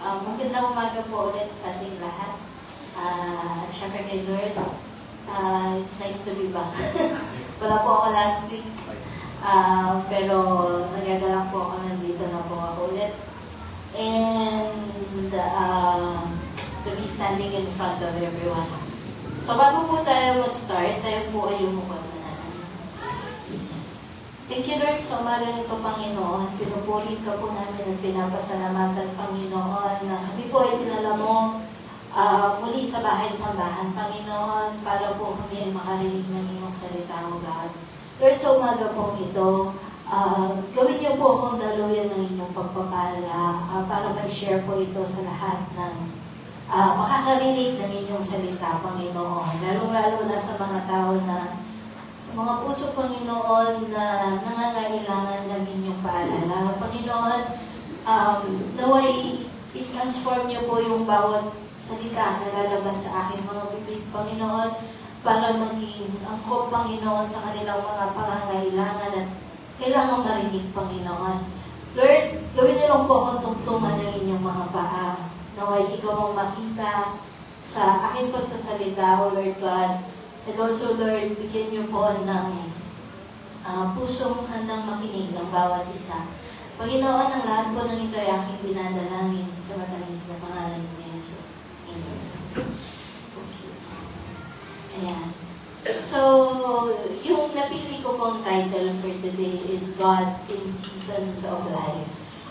Magandang umaga po ulit sa ating lahat. Siyempre kay Lord, it's nice to be back. Wala po ako last week, pero nagagalang po ako, nandito na po ako ulit. And to be standing in front of everyone. So bago po tayo mag-start, tayo po ay umuko na. Thank you, Lord, sa umaga nito, Panginoon. Pinupuri ka po namin at pinapasalamatan, Panginoon, na kami po ay dinala mo muli sa bahay-sambahan, Panginoon, para po kami ay makarinig ng iyong salita, O God. Lord, sa umaga pong ito, gawin niyo po akong daluyan ng inyong pagpapala para mag-share po ito sa lahat ng makakarinig ng inyong salita, Panginoon. Lalong-lalo na sa mga tao na sa mga puso, Panginoon, na nangangailangan ng inyong paalala. Panginoon, naway i-transform niyo po yung bawat salita na lalabas sa aking mga bibig, Panginoon, para maging angkop, Panginoon, sa kanilang mga pangangailangan at kailangan marinig, Panginoon. Lord, gawin niyo lang po akong tungtungan ng inyong mga paa. Naway ikaw ang makita sa aking pagsasalita, O Lord God. And also, Lord, bigyan niyo po ng pusong handang makinig ng bawat isa. Panginoon, ang lahat po ng ito ay aking dinadalangin sa matamis na pangalan ni Jesus. Amen. Okay. Ayan. So, yung napili ko pong title for today is God in Seasons of Life.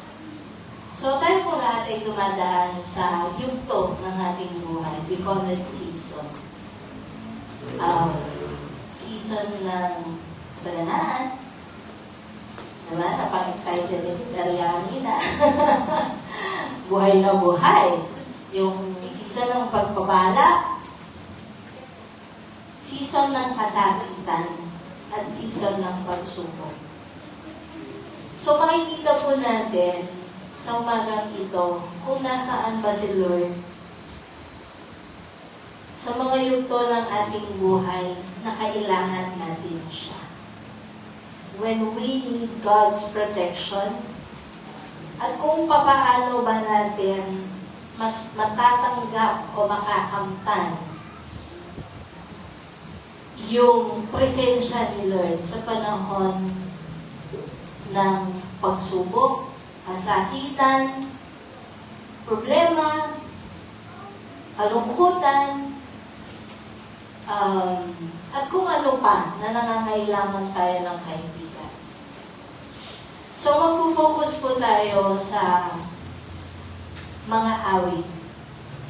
So, tayo po lahat ay dumadaan sa yugto ng ating buhay. We call it seasons. Season ng saganaan. Diba? Napang-excited yung Daryani na. Buhay na buhay. Yung season ng pagpapala, season ng kasakitan, at season ng pagsubok. So makikita po natin sa umagang ito kung nasaan ba si Lord sa mga yugto ng ating buhay na kailangan natin siya. When we need God's protection, at kung papaano ba natin matatanggap o makakamtan yung presensya ni Lord sa panahon ng pagsubok, kasakitan, problema, kalungkutan, at kung ano pa na nangangailangan tayo ng kaibigan. So, mag-focus po tayo sa mga awit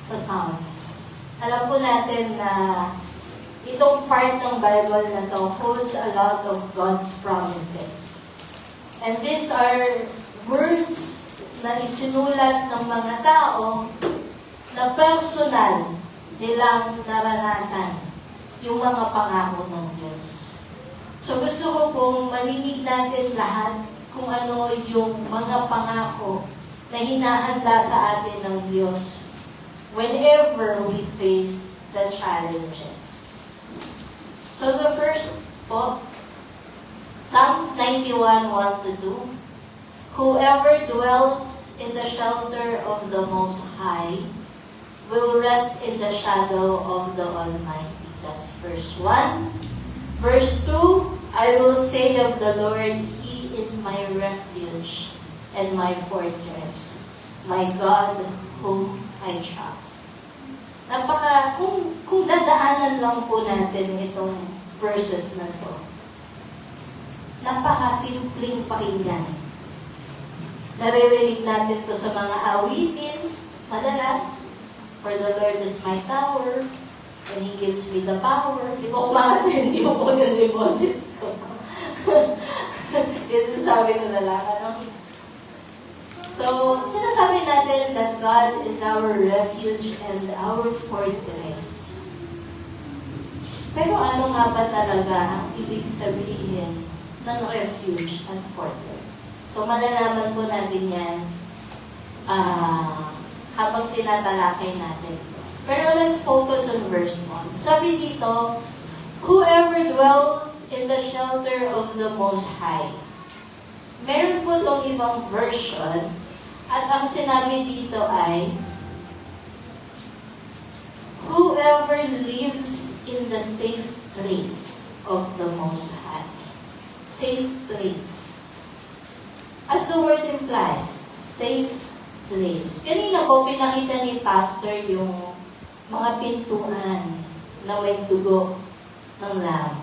sa Psalms. Alam po natin na itong part ng Bible na to holds a lot of God's promises. And these are words na isinulat ng mga tao na personal nilang naranasan yung mga pangako ng Diyos. So gusto ko pong marinig natin lahat kung ano yung mga pangako na hinahanda sa atin ng Diyos whenever we face the challenges. So the first po, Psalms 91:1-2, whoever dwells in the shelter of the Most High will rest in the shadow of the Almighty. That's verse 1. Verse 2, I will say of the Lord, He is my refuge and my fortress, my God whom I trust. Kung dadaanan lang po natin itong verses na to, napakasimpleng pakinggan. Naririnig natin to sa mga awitin, madalas, for the Lord is my tower, and He gives me the power. Di ba umatin yung po ng deposits ko? Yung sinasabi ko na lang, ano? So, sinasabi natin that God is our refuge and our fortress. Pero ano nga ba talaga ang ibig sabihin ng refuge and fortress? So, malalaman po natin yan habang tinatalakay natin. Pero let's focus on verse 1. Sabi dito, whoever dwells in the shelter of the Most High. Meron po itong ibang version At ang sinabi dito ay, whoever lives in the safe place of the Most High. Safe place. As the word implies, safe place. Kanina po, pinakita ni Pastor yung mga pintuan na may dugo ng lamb.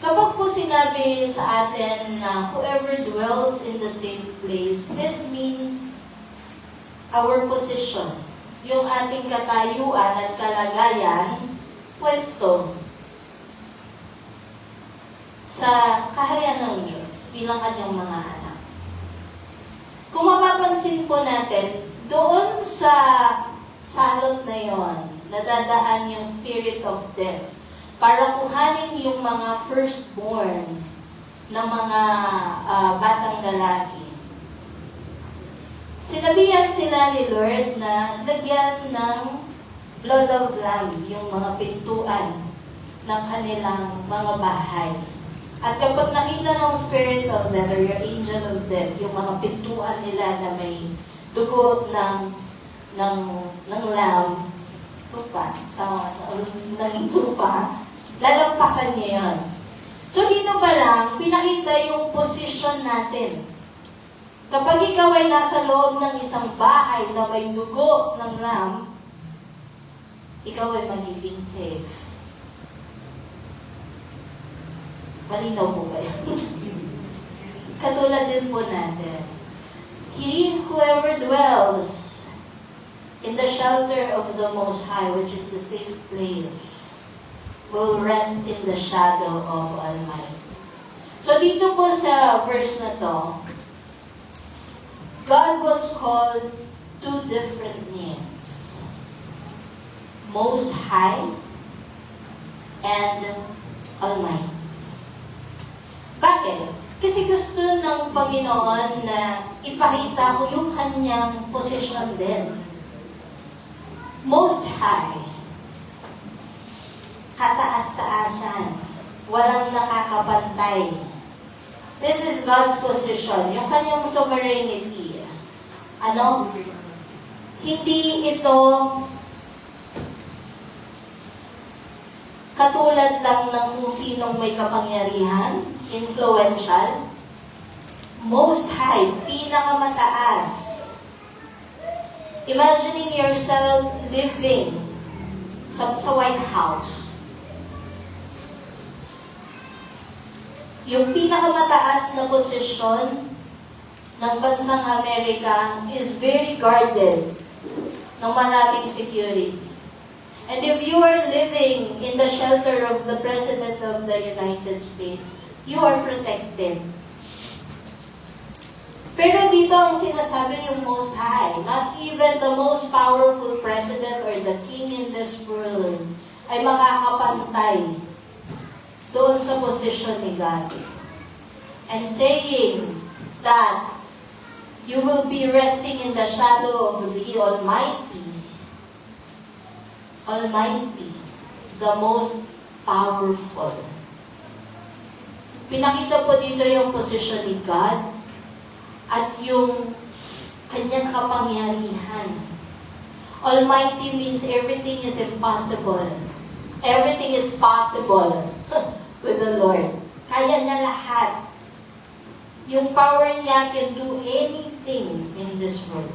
Kapag po sinabi sa atin na whoever dwells in the safe place, this means our position. Yung ating katayuan at kalagayan, pwesto sa kaharian ng Diyos bilang kanyang mga anak. Kung mapapansin po natin, doon sa salot na yon, nadadaan yung spirit of death para kuhanin yung mga firstborn ng mga batang lalaki. Sinabihan sila ni Lord na lagyan ng blood of lamb yung mga pintuan ng kanilang mga bahay. At kapag nakita ng spirit of death or your angel of death, yung mga pintuan nila na may dugo ng lamb, tupa, lalampasan niya yun. So dito pa lang, pinakita yung position natin. Kapag ikaw ay nasa loob ng isang bahay na may dugo ng lamb, ikaw ay magiging safe. Malinaw po ba yun? Katulad din po natin. Whoever dwells in the shelter of the Most High, which is the safe place, will rest in the shadow of Almighty. So dito po sa verse na to, God was called two different names. Most High and Almighty. Bakit? Kasi gusto ng Panginoon na ipakita ko yung kanyang posisyon din. Most High. Kataas-taasan. Walang nakakapantay. This is God's position. Yung kanyang sovereignty. Hindi ito katulad lang ng kung sinong may kapangyarihan, influential. Most High, pinakamataas. Imagining yourself living sa White House. Yung pinakamataas na posisyon ng bansang Amerika is very guarded ng maraming security. And if you are living in the shelter of the President of the United States, you are protected. Pero dito ang sinasabi yung Most High, not even the most powerful president or the king in this world ay makakapantay doon sa posisyon ni God. And saying that you will be resting in the shadow of the Almighty, the most powerful. Pinakita po dito yung posisyon ni God at yung kanyang kapangyarihan. Almighty means everything is impossible. Everything is possible with the Lord. Kaya niya lahat. Yung power niya can do anything in this world.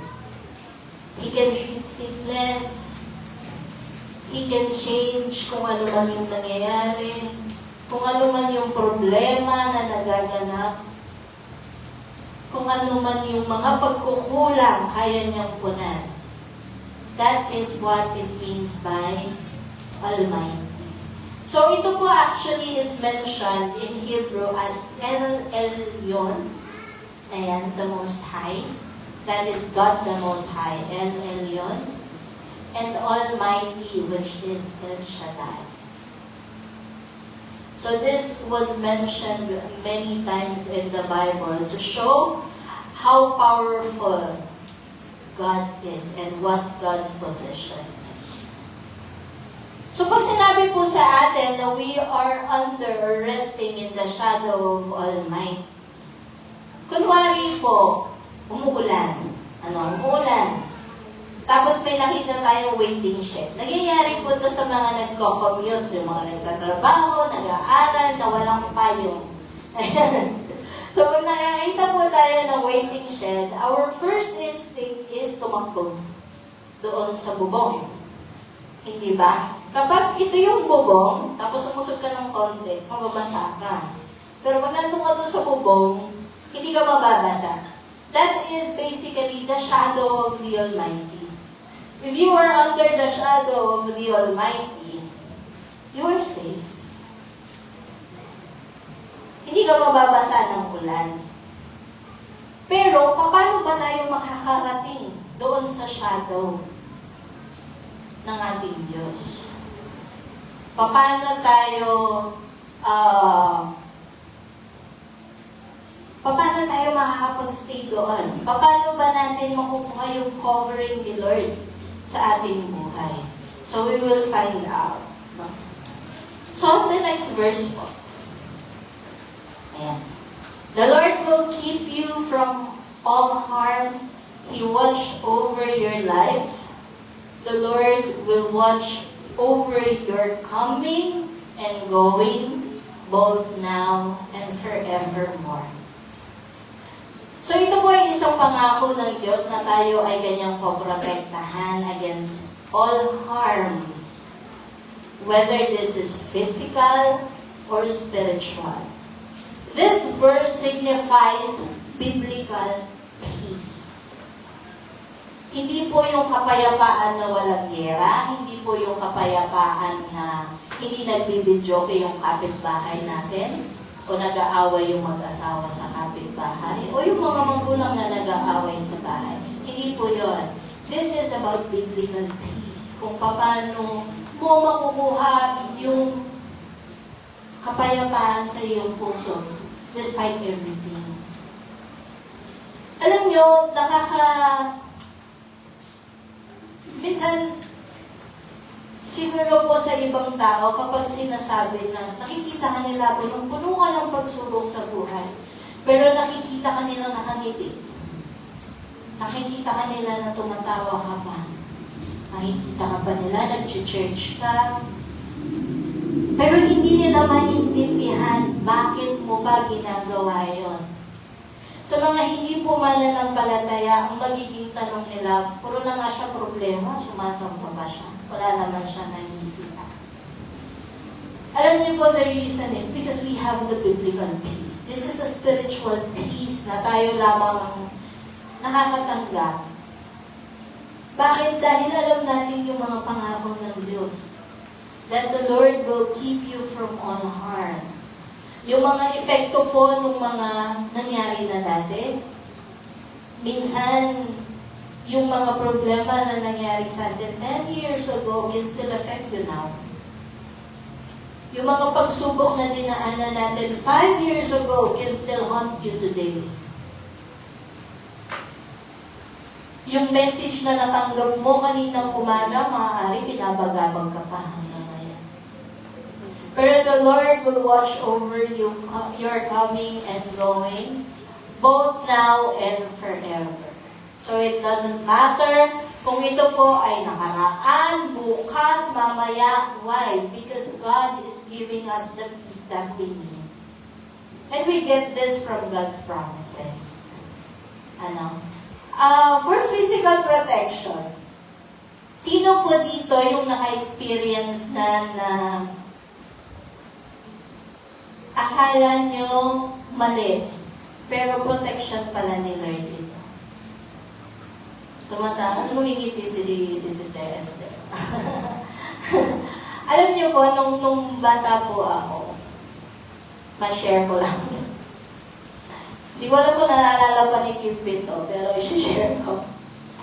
He can treat sickness. He can change kung ano man yung nangyayari. Kung ano man yung problema na nagaganap. Kung ano man yung mga pagkukulang, kaya niyang punan. That is what it means by Almighty. So ito po actually is mentioned in Hebrew as El Elyon, and the Most High. That is God the Most High, El Elyon. And Almighty, which is El Shaddai. So this was mentioned many times in the Bible to show how powerful God is and what God's position is. So pag sinabi po sa atin na we are under or resting in the shadow of Almighty, kunwari po, umuulan. Umuulan. Tapos may nakita tayong waiting shed. Nagyayari po ito sa mga nagko-commute, yung mga nagtatrabaho, nag-aaral, na walang payong. So, pag nakakita po tayo ng waiting shed, our first instinct is tumakbo doon sa bubong. Hindi ba? Kapag ito yung bubong, tapos umusog ka ng konti, mababasa ka. Pero pag nandun ka doon sa bubong, hindi ka mababasa. That is basically the shadow of the Almighty. If you are under the shadow of the Almighty, you are safe. Hindi ka mababasa ng ulan. Pero, paano ba tayo makakarating doon sa shadow ng ating Diyos? Paano tayo makakapag-stay doon? Paano ba natin makukuha yung covering ni Lord sa ating buhay? So, we will find out. No? So, the next verse po. Ayan. The Lord will keep you from all harm. He watch over your life. The Lord will watch over your coming and going, both now and forevermore. So ito po ay isang pangako ng Diyos na tayo ay kanyang poprotektahan against all harm, whether this is physical or spiritual. This verse signifies biblical peace. Hindi po yung kapayapaan na walang gera, hindi po yung kapayapaan na hindi nagbibidyoke yung kapitbahay natin, o nag-aaway yung mag-asawa sa kapitbahay, o yung mga magulang na nag-aaway sa bahay. Hindi po yun. This is about biblical peace. Kung paano mo makukuha yung kapayapaan sa iyong puso despite everything. Alam nyo, minsan, siguro po sa ibang tao, kapag sinasabi na nakikita ka nila, punong-puno ka ng pagsubok sa buhay, pero nakikita ka nila nakangiti. Nakikita ka nila na tumatawa ka pa. Nakikita ka pa nila, nag-church ka. Pero hindi nila maintindihan bakit mo ba ginagawa yon. Sa mga hindi po mananampalataya, ang magiging tanong nila, puro na nga siya problema, sumasampa ba siya? Wala naman siya nakikita. Alam niyo po, the reason is because we have the biblical peace. This is a spiritual peace na tayo lamang ang nakakatanggap. Bakit? Dahil alam natin yung mga pangako ng Diyos. That the Lord will keep you from all harm. Yung mga epekto po ng mga nangyari na dati, minsan, yung mga problema na nangyari sa atin 10 years ago can still affect you now. Yung mga pagsubok na dinaanan natin 5 years ago can still haunt you today. Yung message na natanggap mo kaninang umaga, maaari pinabagabag ka pa hanggang ngayon. Pero the Lord will watch over you, your coming and going, both now and forever. So it doesn't matter kung ito po ay nakaraan, bukas, mamaya. Why? Because God is giving us the peace that we need. And we get this from God's promises. For physical protection, sino po dito yung naka-experience na akala nyo mali, pero protection pala ni Lord dito? Tumatawa, lumingiti si Sister Esther. Alam niyo po, nung bata po ako, ma-share ko lang. Di ko alam kung naalala pa ni Kim Pinto, pero i-share ko.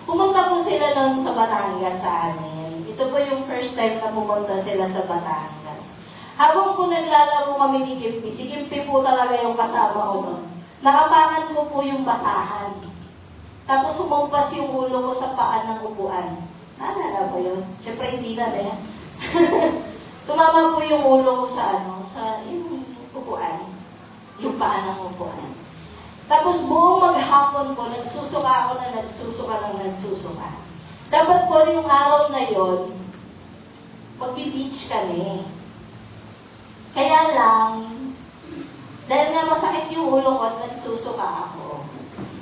Pumunta po sila nun sa Batangas sa amin. Ito po yung first time na pumunta sila sa Batangas. Habang po naglalaro kami ni Kim P, si Kim P po talaga yung kasama ko nun. Nakapakan ko po yung basahan. Tapos sumampas yung ulo ko sa paan ng upuan. Naalala ba yun? Siyempre hindi na yan. Tumama po yung ulo ko sa yung upuan. Yung paan ng upuan. Tapos buong maghapon po, nagsusuka ako na nagsusuka. Dapat po yung araw na yon, magbi-beach kami. Kaya lang, dahil nga masakit yung ulo ko at nagsusuka ako,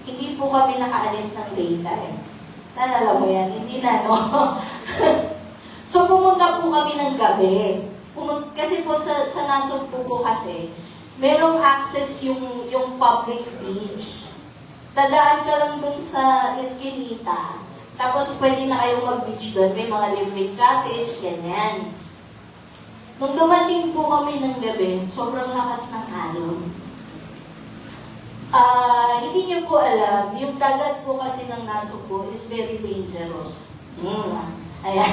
hindi po kami nakaalis ng daytime. Nalala mo yan? Hindi na, no? So, pumunta po kami ng gabi. Kasi po sa Nasugbu po kasi, merong access yung public beach. Dadaan ka lang dun sa Eskinita. Tapos pwede na kayong mag-beach doon. May mga libreng cottage, ganyan. Nung dumating po kami ng gabi, sobrang lakas ng alon. Hindi niyo po alam, yung dagat po kasi ng Nasugbu is very dangerous. Ayan.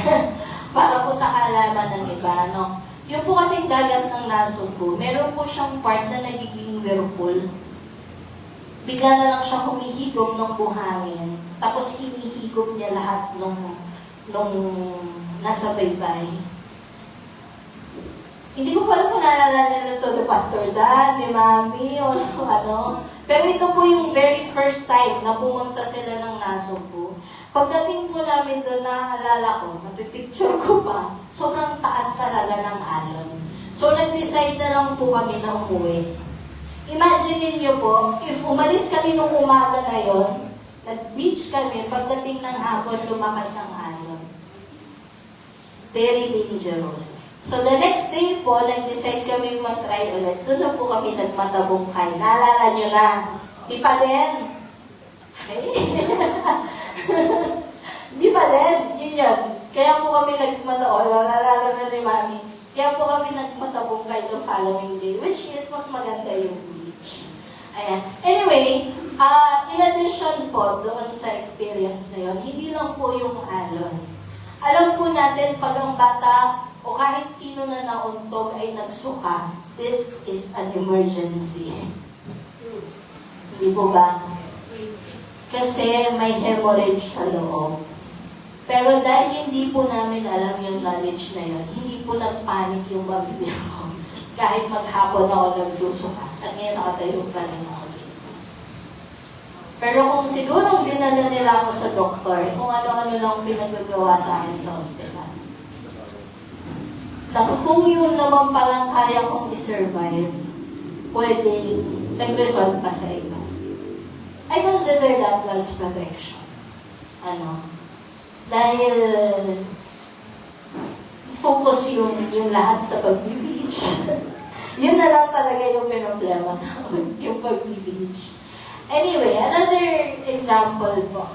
Para po sa kaalaman ng iba, no? Yung po kasing dagat ng Nasugbu, meron po siyang part na nagiging whirlpool. Bigla na lang siya humihigop ng buhangin, tapos hinihigop niya lahat nung nasa baybay. Hindi ko pa alam kung naalala nila ito, ni Pastor Dan, ni Mami, o ano. Pero ito po yung very first time na pumunta sila ng Nasugbu. Pagdating po namin doon, naalala ko, napipicture ko pa, sobrang taas talaga ng alon. So, nag-decide na lang po kami na umuwi. Imagine niyo po, if umalis kami nung umaga na yon, nag-beach kami, pagdating ng hapon, lumakas ang alon. Very dangerous. So, the next day po, nag-decide kami mag-try ulit. Doon na po kami nagmatabungkay. Naalala niyo na? Di pa din. Okay? Di ba din? Yun yun. Kaya po kami nalala na ni Mami. Kaya po kami nagmatabungkay the following day, which is mas maganda yung beach. Ayan. Anyway, in addition po doon sa experience na yun, hindi lang po yung alon. Alam po natin, pag ang bata o kahit sino na nauntog ay nagsuka, this is an emergency. Hindi po ba? Kasi may hemorrhage sa loob. Pero dahil hindi po namin alam yung knowledge na yun, hindi po nagpanik yung pamilya ko. Kahit maghapon ako nagsusuka. At ngayon nakatayo pa rin ako dito. Pero kung siguro dinala nila ako sa doktor, kung ano-ano lang pinagagawa sa akin sa ospital. Kung yun naman palang kaya kong i-survive, pwede nag-result pa sa iba. I consider that God's protection. Dahil focus yung lahat sa pag-beach. Yun na lang talaga yung problema namin, yung pag-beach. Anyway, another example po.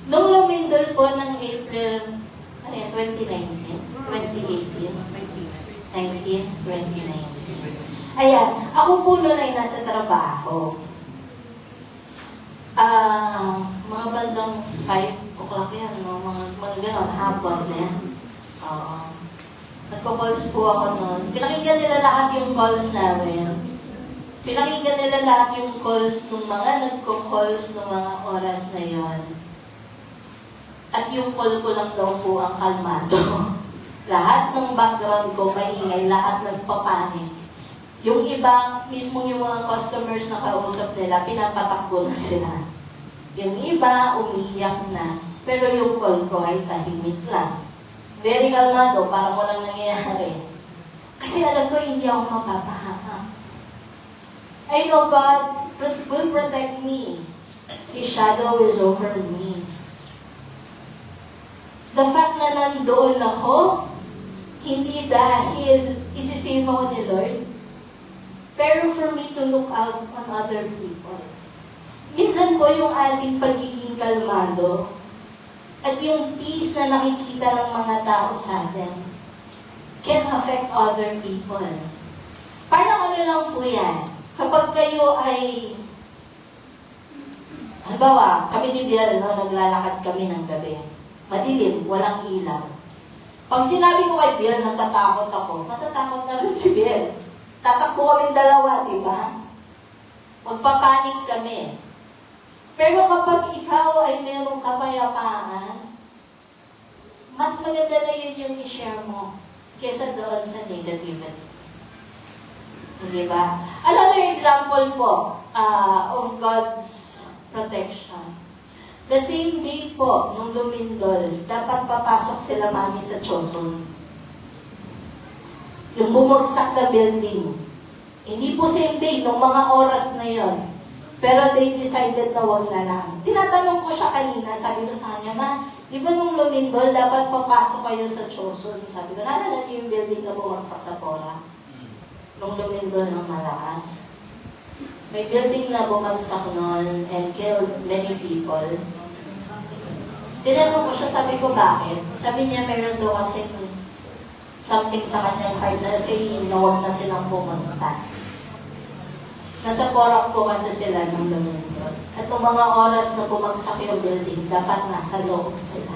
Nung lumindol po ng April 2019, 2019. Ayan, ako po noon ay nasa trabaho. Mga bandang 5 o'clock yan, no? Mga gano'n, hapon na yan. Nagko-calls po ako noon. Pinakinggan nila lahat yung calls namin. Pinakinggan nila lahat yung calls ng mga nagko-calls ng mga oras na yon. At yung call ko lang daw po ang kalmado. Lahat ng background ko maingay, lahat nagpapanik. Yung iba, mismo yung mga customers na kausap nila, pinapatakbo na sila. Yung iba, umiiyak na. Pero yung call ko ay tahimik lang. Very kalmado, parang walang nangyayari. Kasi alam ko, hindi ako mapapahama. I know God will protect me. His shadow is over me. The fact na nandoon ako, hindi dahil isisave ako ni Lord, pero for me to look out on other people. Minsan po yung ating pagiging kalmado at yung peace na nakikita ng mga tao sa atin can affect other people. Parang ano lang po yan. Kapag kayo ay, halimbawa, kami ni Biel, naglalakad kami ng gabi. Madilim, walang ilaw. Pag sinabi ko kay Biel, natatakot ako, matatakot na rin si Biel. Tatakbo kaming dalawa, di ba? Magpapanik kami. Pero kapag ikaw ay merong kapayapaan, mas maganda na yun yung i-share mo kesa doon sa negativity. Hindi ba? Another example po, of God's protection. The same day po, nung lumindol, dapat papasok sila mami sa Choson. Yung bumagsak na building. Hindi po same day, nung mga oras na yon. Pero they decided na wag na lang. Tinatanong ko siya kanina, sabi ko sa kanya, Ma, di ba nung lumindol, dapat papasok kayo sa Choson? Sabi ko, naalala niyo yung building na bumagsak sa Pora? Nung lumindol ng malakas. May building na bumagsak noon and killed many people. Tinanong ko siya, sabi ko, bakit? Sabi niya, meron daw kasi something sa kanyang heart na sabihin na huwag na silang pumunta. Nasa Porac po kasi sila nung lumindol. At nung mga oras na bumagsak yung building, dapat nasa loob sila.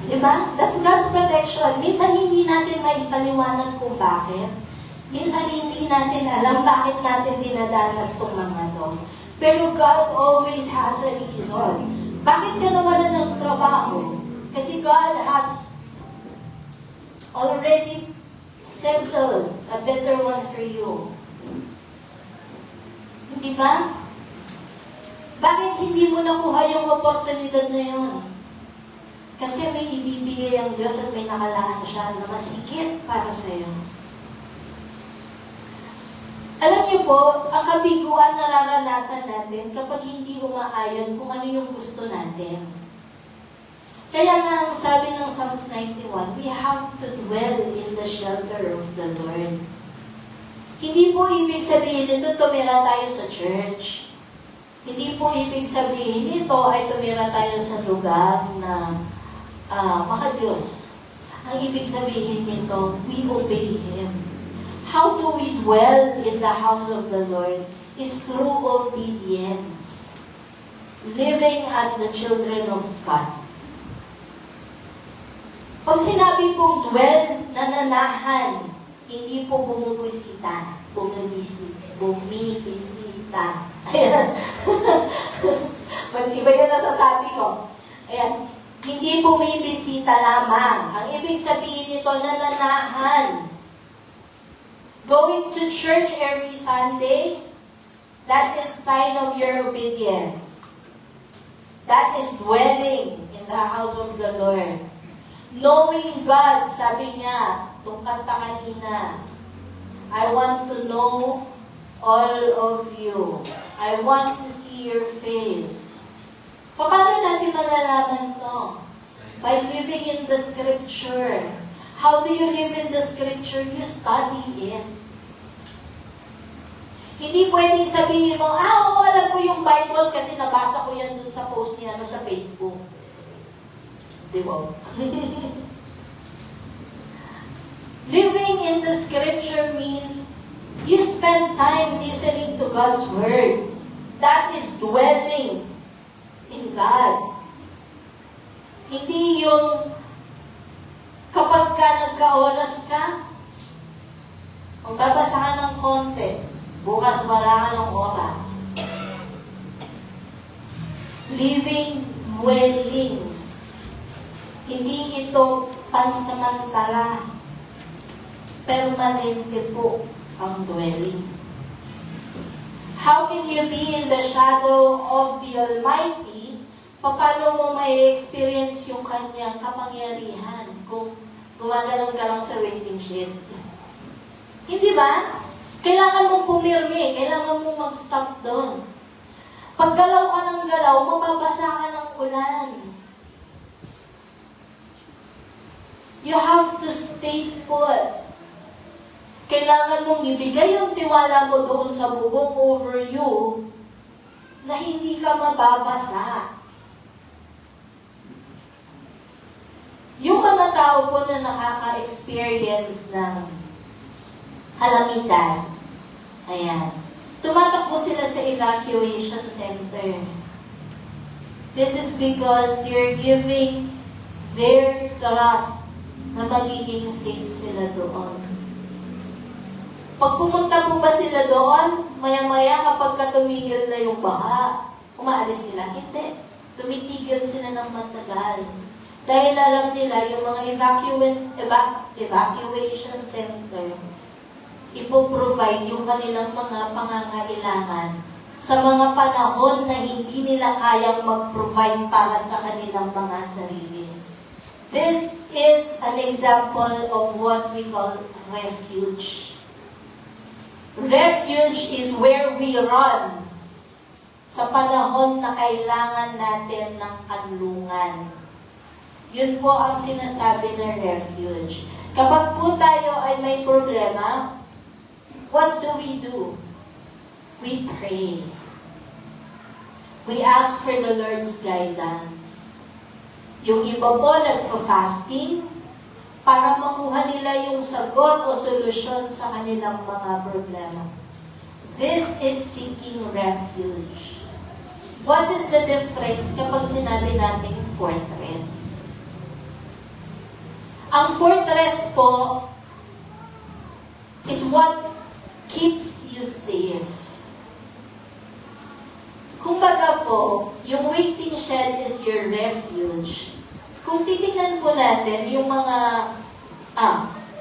Diba? That's God's protection. Minsan hindi natin maipaliwanag kung bakit. Minsan hindi natin alam bakit natin dinadanas itong mga to. Pero God always has a reason. Bakit ka nawalan ng trabaho? Kasi God has already settled a better one for you. Hindi ba? Bakit hindi mo nakuha yung oportunidad na yun? Kasi may ibibigay ang Diyos at may nakalaan siya na mas higit para sa iyo. Alam niyo po, ang kabiguan na nararanasan natin kapag hindi umaayon kung ano yung gusto natin. Kaya nga ang sabi ng Psalms 91, we have to dwell in the shelter of the Lord. Hindi po ibig sabihin ito, tumira tayo sa church. Hindi po ibig sabihin ito ay tumira tayo sa lugar na maka-Diyos. Ang ibig sabihin nito, we obey Him. How do we dwell in the house of the Lord is through obedience. Living as the children of God. Pag sinabi pong dwell, nananahan, hindi po bumibisita. Ayan. Iba yung nasasabi ko. Ayan. Hindi bumibisita lamang. Ang ibig sabihin nito, nananahan. Going to church every Sunday, that is sign of your obedience. That is dwelling in the house of the Lord. Knowing God, sabi niya, itong kanta kanina, I want to know all of you. I want to see your face. Paano natin malalaman to? By living in the Scripture. How do you live in the Scripture? You study it. Hindi pwedeng sabihin mo, alam ko yung Bible kasi nabasa ko yan dun sa post niya sa Facebook. Di ba? Living in the Scripture means you spend time listening to God's Word. That is dwelling in God. Hindi yung kapag ka nagka-oras ka, magbabasa ka ng konti, bukas wala ka ng oras. Living, dwelling. Hindi ito pansamantala. Permanente po ang dwelling. How can you be in the shadow of the Almighty? Paano mo may experience yung kanyang kapangyarihan kung gumagalang ka lang sa waiting shed? Hindi ba? Kailangan mong pumirmi, kailangan mong mag-stop doon. Pag galaw ka ng galaw, mababasa ka ng ulan. You have to stay put. Kailangan mong ibigay yung tiwala mo doon sa bubong over you na hindi ka mababasa. Yung mga tao po na nakaka-experience ng kalamitan, ayan, tumatakbo sila sa evacuation center. This is because they're giving their trust na magiging safe sila doon. Pag pumunta po ba sila doon, maya-maya kapag tumigil na yung baha, umaalis sila? Hindi. Tumitigil sila ng matagal. Dahil alam nila yung mga evacuation center, ipoprovide yung kanilang mga pangangailangan sa mga panahon na hindi nila kayang mag-provide para sa kanilang mga sarili. This is an example of what we call refuge. Refuge is where we run sa panahon na kailangan natin ng kanlungan. Yun po ang sinasabi ng refuge. Kapag po tayo ay may problema, what do? We pray. We ask for the Lord's guidance. Yung iba po nagfa-fasting para makuha nila yung sagot o solusyon sa kanilang mga problema. This is seeking refuge. What is the difference kapag sinabi nating fortress? Ang fortress po is what keeps you safe. Kumbaga po, yung waiting shed is your refuge. Kung titingnan po natin yung mga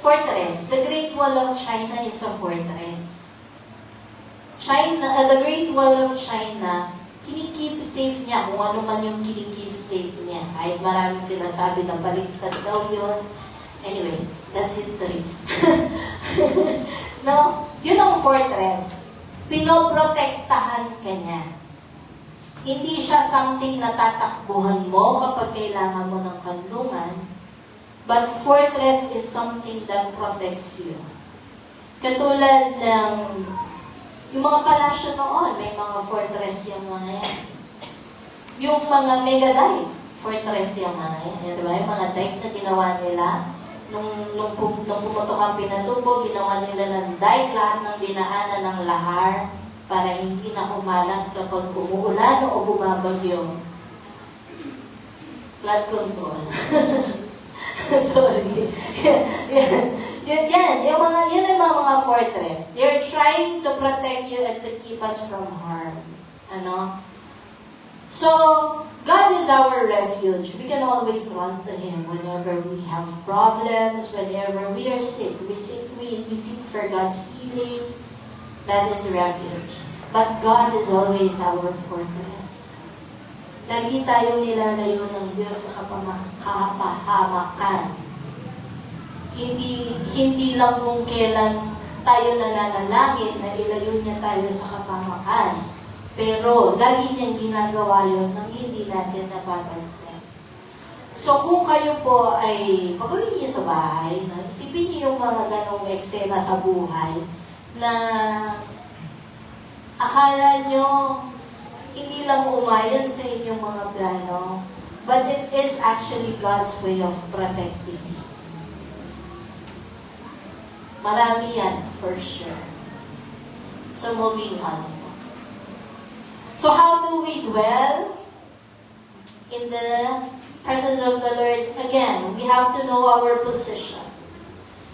fortress, the Great Wall of China is a fortress. The Great Wall of China, kinikip safe niya kung ano man yung kinikip safe niya. Kahit maraming sila sabi na baliktad daw yun. Anyway, that's history. No, yun ang fortress. Pinoprotektahan ka niya. Hindi siya something na tatakbuhan mo kapag kailangan mo ng kanlungan, but fortress is something that protects you. Katulad ng yung mga palasyo noon, may mga fortress yung mga yan. Yung mga mega dike, fortress yung mga yan. Diba? Yung mga dike na ginawa nila, nung pumutok ang Pinatubo, ginawa nila ng dike, lahat ng dinaanan ng lahar, para hindi na kumalat kapag umuulan o bumabagyo. Flood control. Sorry. Yan. Yun ang mga fortress. They're trying to protect you and to keep us from harm. So, God is our refuge. We can always run to Him whenever we have problems, whenever we are sick. We seek for God's healing. That is refuge. But God is always our fortress. Lagi tayong nilalayo ng Diyos sa kapahamakan. Hindi lang kung kailan tayo nananalangin na ilayo niya tayo sa kapahamakan. Pero lagi niyang ginagawa yun nang hindi natin napapansin. So kung kayo po ay pagawin niyo sa bahay, isipin niyo yung mga ganong eksena sa buhay na akala nyo hindi lang umayon sa inyong mga plano, but it is actually God's way of protecting you. Marami yan, for sure. So moving on. So how do we dwell in the presence of the Lord? Again, we have to know our position.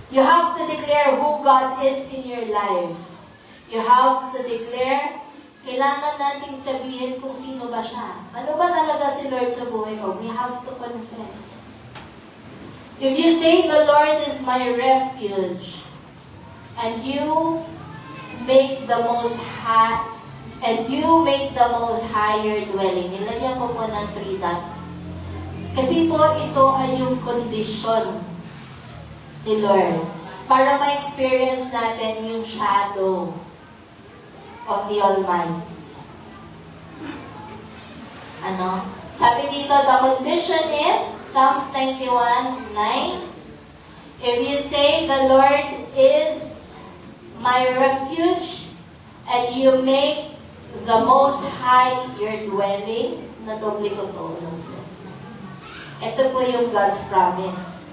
You have to declare who God is in your life. You have to declare, kailangan nating sabihin kung sino ba siya. Ano ba talaga si Lord sa buhay mo? We have to confess. If you say, the Lord is my refuge, and you make the most high, higher dwelling. Nilagyan ko po ng 3 dots. Kasi po ito ay yung condition ni Lord. Para ma-experience natin yung shadow of the Almighty. Sabi dito, the condition is, Psalms 91:9. If you say, the Lord is my refuge, and you make the Most High your dwelling, nadoble ko to. Ito po yung God's promise.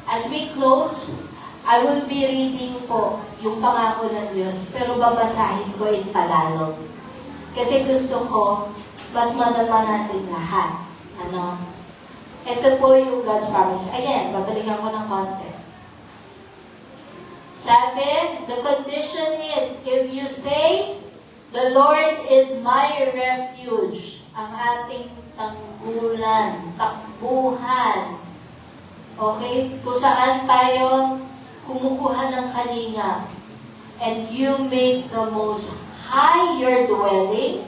As we close, I will be reading po yung pangako ng Diyos, pero babasahin ko in Tagalog. Kasi gusto ko, mas madama natin lahat. Ito po yung God's promise. Again, babalikan ko ng konti. Sabi, the condition is, if you say, the Lord is my refuge, ang ating tanggulan, takbuhan. Okay? Kung saan tayo kumukuha ng kalinga. and you make the Most High your dwelling.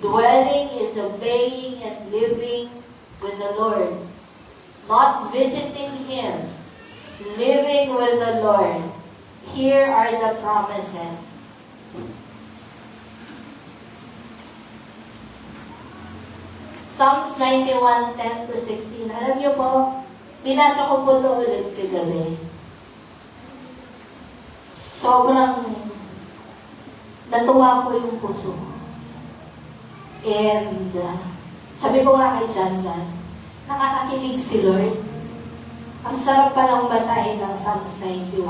Dwelling is obeying and living with the Lord, not visiting Him, living with the Lord. Here are the promises. Psalms 91:10-16. Alam niyo po, binasa ko po ito ulit kagabi. Sobrang natuwa po yung puso ko. And sabi ko nga kay Jan, nakakakilig si Lord. Ang sarap palang basahin ng Psalms 91.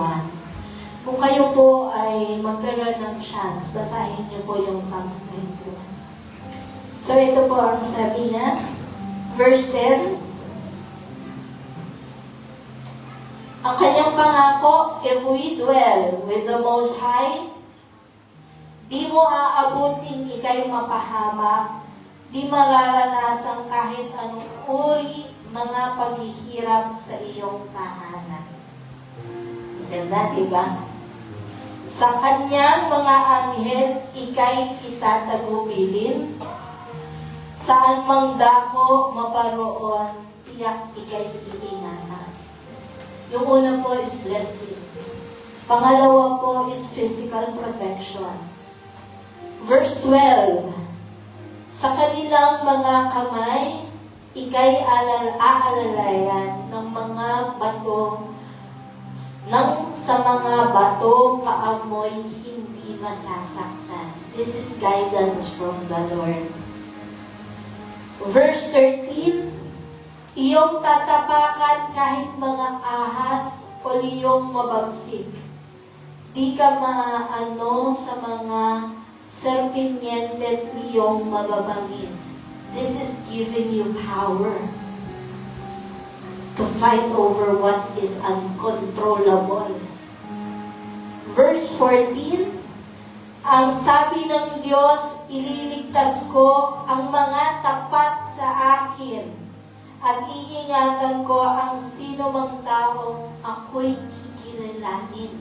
Kung kayo po ay magkaroon ng chance, basahin niyo po yung Psalms 91. So ito po ang sabi niya, verse 10. Ang kanyang pangako, if we dwell with the Most High, di mo aabutin ika'y mapahamak, di mararanasan kahit anong uri mga paghihirap sa iyong tahanan. Ganda, diba? Sa kanyang mga anghel, ika'y itatagubilin. Saan mang dako maparoon, tiyak ika'y iingatan. Yung una po is blessing. Pangalawa po is physical protection. Verse 12, sa kanilang mga kamay, ika'y aalalayan ng mga bato, sa mga bato paamoy hindi masasaktan. This is guidance from the Lord. Verse 13, iyong tatapakan kahit mga ahas o liyong mabagsik. Di ka maaano sa mga serpinyente at liyong mababangis. This is giving you power to fight over what is uncontrollable. Verse 14, ang sabi ng Diyos, ililigtas ko ang mga tapat sa akin at iingatan ko ang sino mang taong ako'y kikilalanin.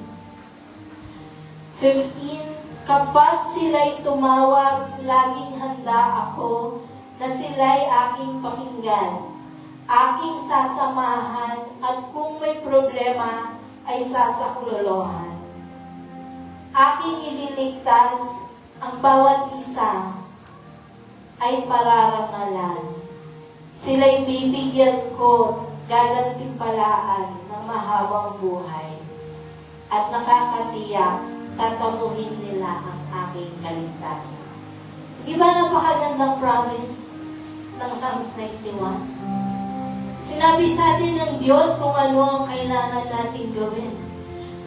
15, kapag sila'y tumawag, laging handa ako na sila'y aking pakinggan, aking sasamahan, at kung may problema, ay sasaklolohan. Aking ililigtas, ang bawat isa ay pararangalan. Sila'y bibigyan ko, gagantimpalaan ng mahabang buhay, at nakakatiyak, tatamuhin nila ang aking kaligtasan. Di ba napakagandang promise ng Psalms 91? Sinabi sa atin ng Diyos kung ano ang kailangan natin gawin.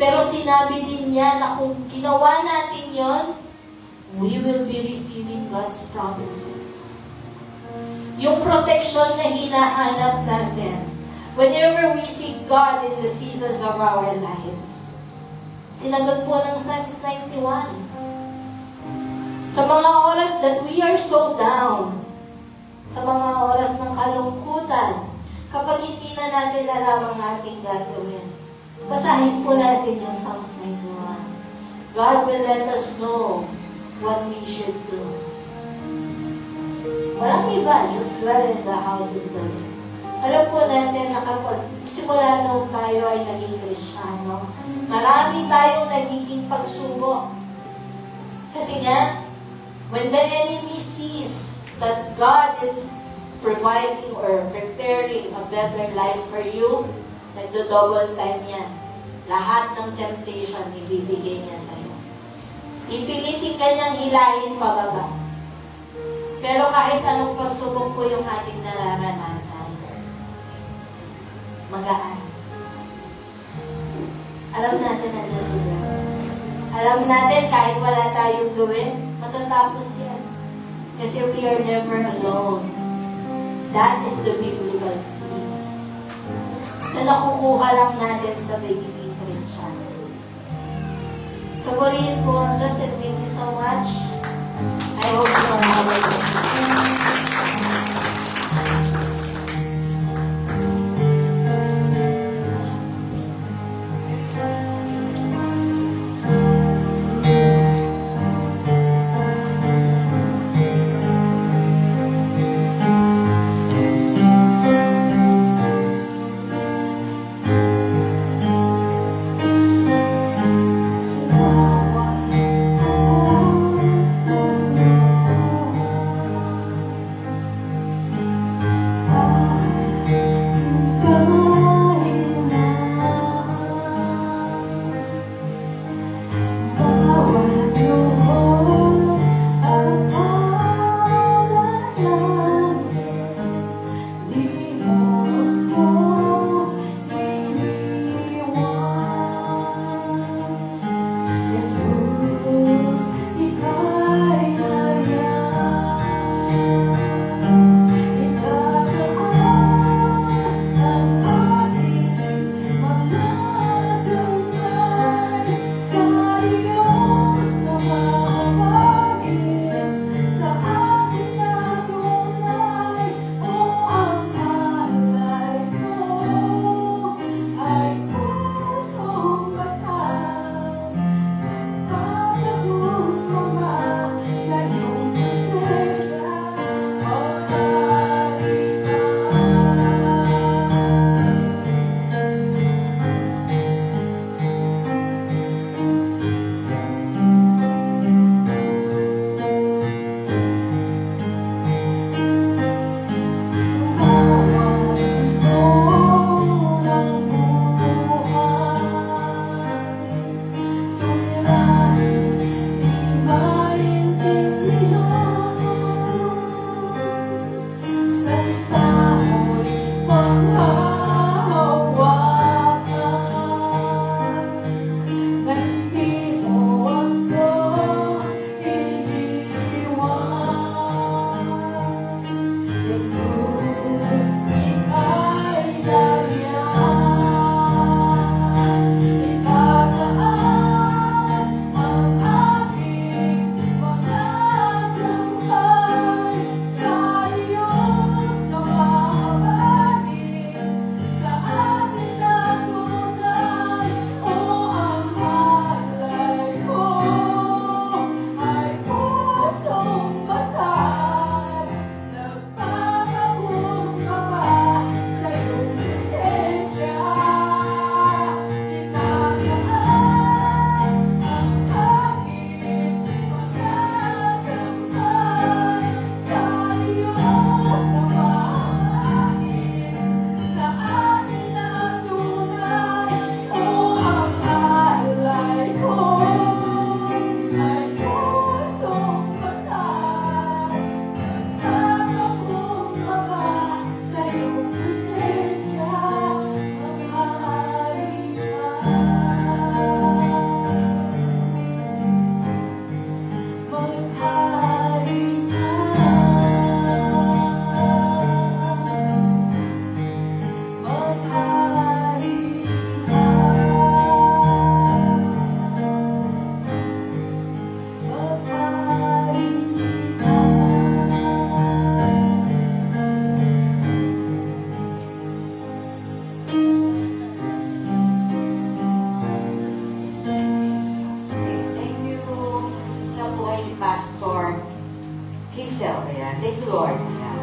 Pero sinabi din niya na kung ginawa natin yon, we will be receiving God's promises. Yung protection na hinahanap natin, whenever we seek God in the seasons of our lives, sinagot po ng Psalms 91. Sa mga oras that we are so down, sa mga oras ng kalungkutan, kapag hindi na natin alam ang ating gagawin, basahin po natin yung Psalms 91. God will let us know what we should do. Walang iba, just dwell in the house of the Lord. Alam po natin na kapag simula nung tayo ay naging Kristiyano, marami tayong nagiging pagsubok. Kasi nga, when the enemy sees that God is providing or preparing a better life for you, nagdo-double time yan. Lahat ng temptation, ibibigay niya sa'yo. Pipilitin kanyang hilahin pababa. Pero kahit anong pagsubok po yung ating nararanasan, magaan. Alam natin nandiyan sila. Alam natin kahit wala tayong gawin, matatapos yan. Kasi we are never alone. That is the biblical peace na nakukuha lang natin sa pagiging Christian. So, purihin po ang Diyos and thank you so much. I hope you have a good day. Jesus, ika'y ganyan. Itataas ang aking mga kamay sa Diyos na mahabagin sa ating natunay. O ang alay ko ay pusong basag. Nagpapakulong ka ba sa iyong presensya? Itataas ang aking mga kamay sa Diyos na mahabagin sa ating natunay. O ang alay ko ay pusong basag. Nagpapakulong ka ba sa iyong presensya? Maghari ka. Maghari ka. Maghari ka. Maghari ka. Thank you sa buhay ni Pastor Hazel. Ayan. Thank you, Lord. Ayan.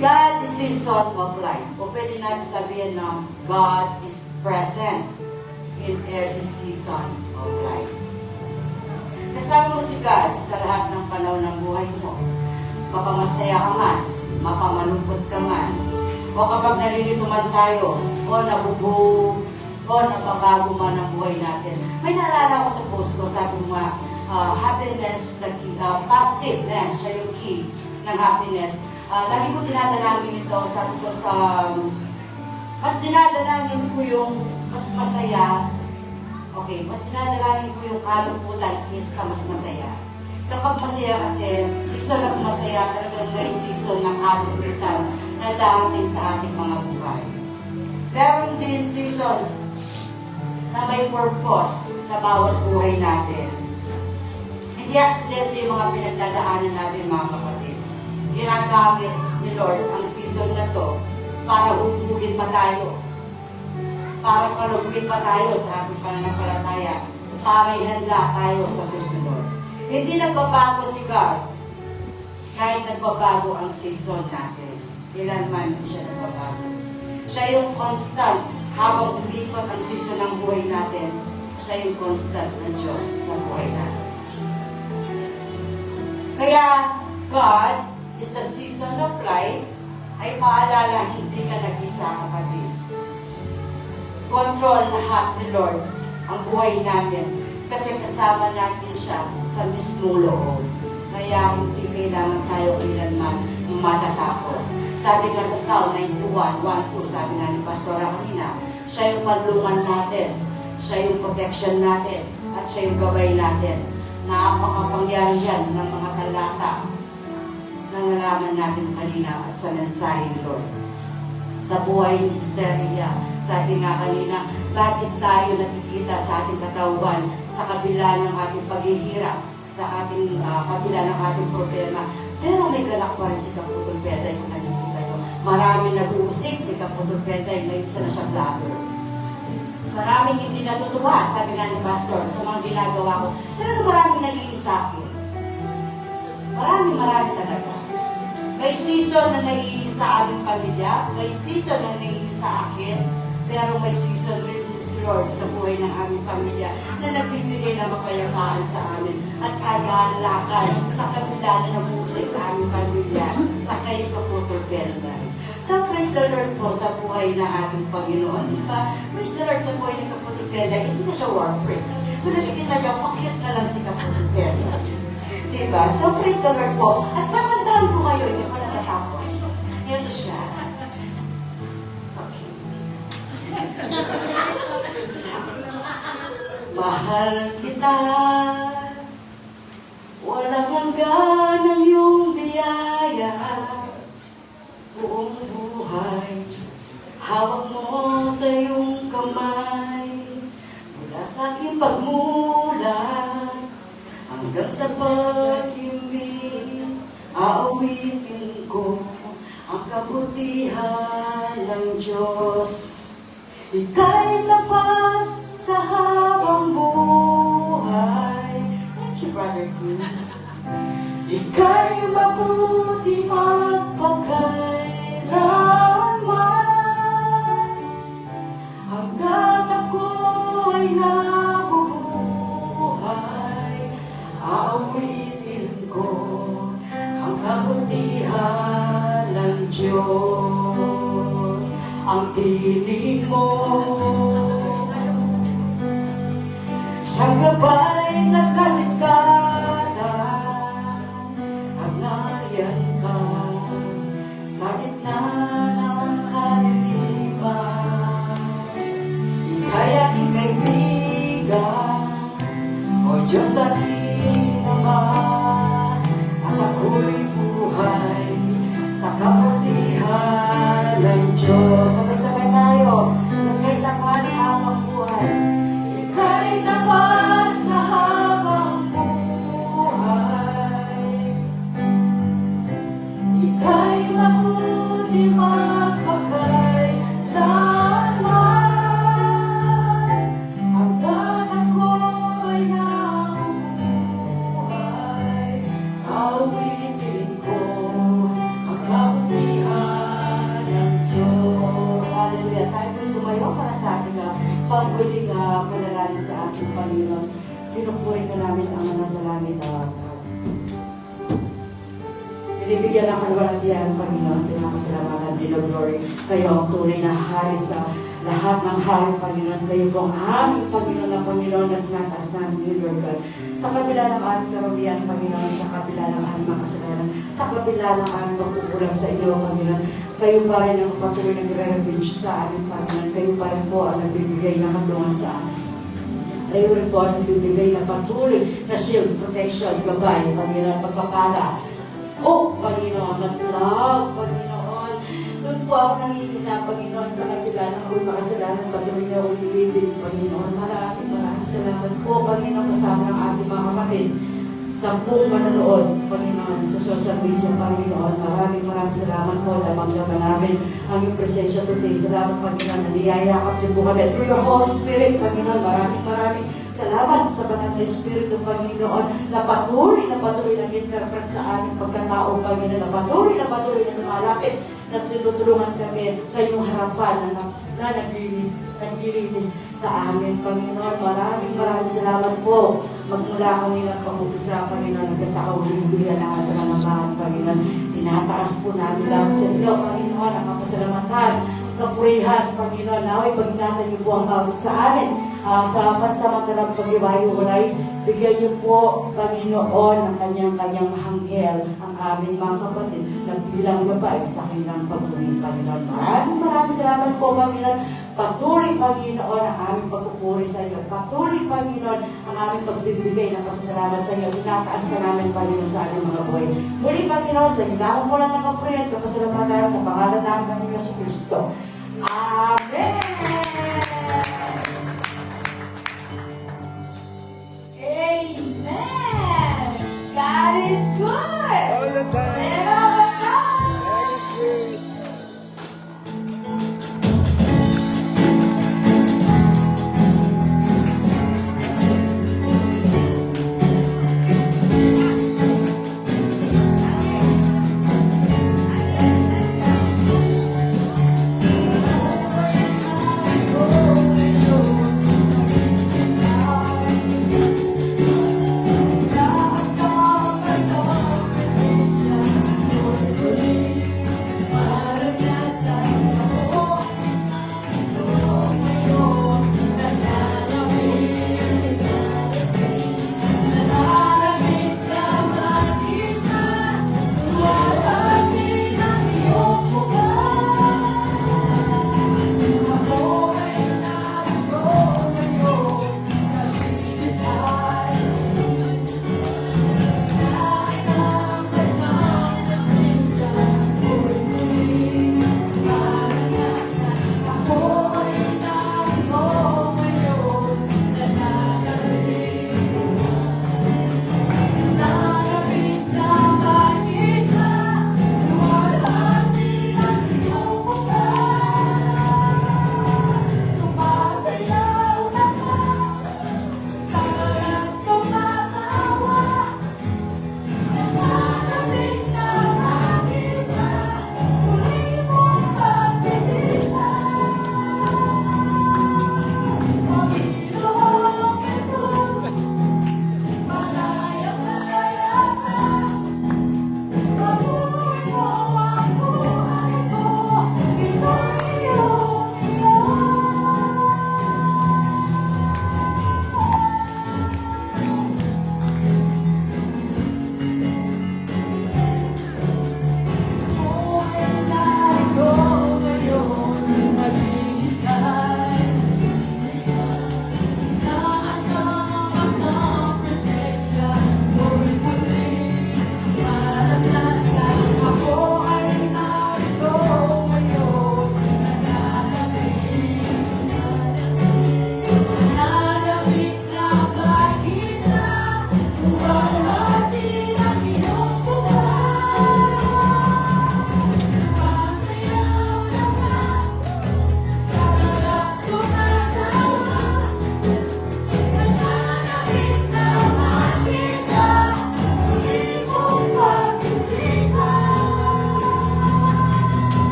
God is season of life. O pwede natin sabihin na God is present in every season of life. Kasama mo si God sa lahat ng panahon ng buhay mo. Mapamasaya ka man, mapamalungkot ka man, o kapag naririto man tayo, o nabubuo, o nababago man ang buhay natin. May naalala ko sa post ko, sabi mo nga, happiness, positive, siya yung key ng happiness. Lagi ko dinadalangin ito, sabi ko sa, mas dinadalangin ko yung mas masaya. Okay, mas dinadalangin ko yung kalungkutan kaysa sa mas masaya. Kapag masaya kasi, season ng masaya, talagang may season ng kalungkutan na darating sa ating mga buhay. Meron din seasons na may purpose sa bawat buhay natin. Hindi accident yung mga pinagdadaanan natin, mga kapatid. Ginagamit ni Lord ang season na to para hubugin pa tayo. Para palugin pa tayo sa ating pananampalataya. Para ihanda tayo sa susunod. Hindi nagbabago si God kahit nagbabago ang season natin. Ilan man hindi siya nagbabago. Siya yung constant habang umikot ang season ng buhay natin. Siya yung constant na Diyos sa buhay natin. Kaya God is the season of life. Ay paalala, hindi ka nag-isa, kapatid. Control lahat ni Lord ang buhay natin kasi kasama natin siya sa mismong loob. Kaya hindi kailangan tayo kailanman matatakot. Sabi nga sa Psalm 91, 1-2, sabi nga ni Pastora kanina, siya yung padlungan natin, siya yung protection natin, at siya yung gabay natin. Napakapangyarihan ng mga talata na nalaman natin kanina at sa mensahe ni Lord. Sa buhay ni Sister Ria, sabi nga kanina, bakit tayo nakikita sa ating katawan sa kabila ng ating paghihirap, sa ating kabila ng ating problema, pero may galak pa rin si Kaputol Peday kung nakikita nyo. Maraming nag-uusik ni Kaputol Peday, may isa na siya vlogger. Maraming hindi natutuwa, sabi nga ni Pastor, sa mga ginagawa ko. Talaga maraming nalilis sa akin. Marami talaga. May season na naiinis sa aming pamilya, may season na naiinis sa akin, pero may season rin si Lord sa buhay ng aming pamilya na nagbibigay ng mapayapaan sa amin at kayaan lakad sa kabila na nabusay sa aming pamilya sa kayo Kaputol Peday. So, praise the Lord po sa buhay ng ating Panginoon, di ba? Praise the Lord sa buhay ng Kaputol Peday, hindi na siya warfare. Kung nakikita niya, pakyat na lang si Kaputol Peday. Diba? So, praise the Lord po. At tamandaan po ngayon, yung pala natapos. Ito siya. Okay. Mahal kita, walang hanggan ang iyong biyaya. aawitin ko ang kabutihan ng Diyos. Ika'y tapat sa habang buhay. Thank you, Brother King. Ika'y mabuti magpakailanman, hanggat ako'y nabubuhay, aawitin ko ang kabutihan ng Diyos. Ang tinig mo sa gabay sa kasikatan, at nariyan ka sa gitna ng kaliliman. Ika'y aking kaibigan, o Diyos aking Ama, at ako'y buhay sa kabutihan ng Diyos. Sabay-sabay tayo, ika'y tapat habang buhay. Ika'y tapat sa habang buhay. Ika'y mabuti magpakailanman, hanggat ako'y nabubuhay, aawitin ko ang kabutihan ng Diyos. Hallelujah. Tayo po'y tumayo para sa ating pagbuling panalangin sa ating Panginoon. Pinupuri ka namin ang mga sa langit. Binibigyan ng kalwalatian, Panginoon, pinakasalamatan, din of glory. Kayo ang tunay na hari sa lahat ng hari, Panginoon. Kayo po ang aming Panginoon na Panginoon at tinataas namin, Lord God. Sa kabila ng aming karulian, Panginoon, sa kabila ng aming mga kasalanan, sa kabila ng aming pagkukulang sa iyo, Panginoon, kayo pa rin ang patuloy na nagre-refuge sa amin, Panginoon. Kayo pa rin po ang nagbibigay ng katulungan sa amin. Kayo rin po ang nagbibigay ng patuloy na shield, protection, gabay, Panginoon, pagpapala. Panginoon, at love, Panginoon. Doon po ako nangihina, Panginoon, sa kabila ng ako'y makasalanan, patuloy na ako'y ibig, Panginoon. Maraming salamat po, Panginoon, kasama ng ating mga kapatid. 10 manonood, Panginoon, sa social media, Panginoon. Maraming salamat po, damang-daman namin ang iyong presensya today. Salamat, Panginoon, na niyayakap niyo po kami. Through your Holy Spirit, Panginoon, maraming salamat sa banal na Espiritu, Panginoon, na patuloy na interpret sa aming pagkatao, Panginoon, na patuloy na lumalapit, na tinutulungan kami sa iyong harapan na naglilinis sa amin, Panginoon. Maraming salamat po. Magmula kami ng pag-umpisa, Panginoon, hanggang sa kaulibigan ng ating namahan, Panginoon. Tinataas po namin lang sa iyo, Panginoon, ang kapasalamatan, kapurihan, Panginoon, naway pagdatan niyo po ang bawat sa amin, sa pansamantalang pag-iwayo-walay. Bigyan niyo po, Panginoon, ang kanyang hanghel, ang aming mga kapatid, na bilang gabay sa kanilang pag-uwi, Panginoon. Maraming salamat po, Panginoon. Patuloy, Panginoon, ang aming pagpupuri sa iyo. Patuloy, Panginoon, ang aming pagbibigay ng pasasalamat sa iyo. Tinataas ka namin, Panginoon, sa aming mga buhay. Muli, Panginoon, sa hilangan mo lang ng kapurihan, kapasalamatan sa pangalan namin, Panginoon, sa Kristo. Amen!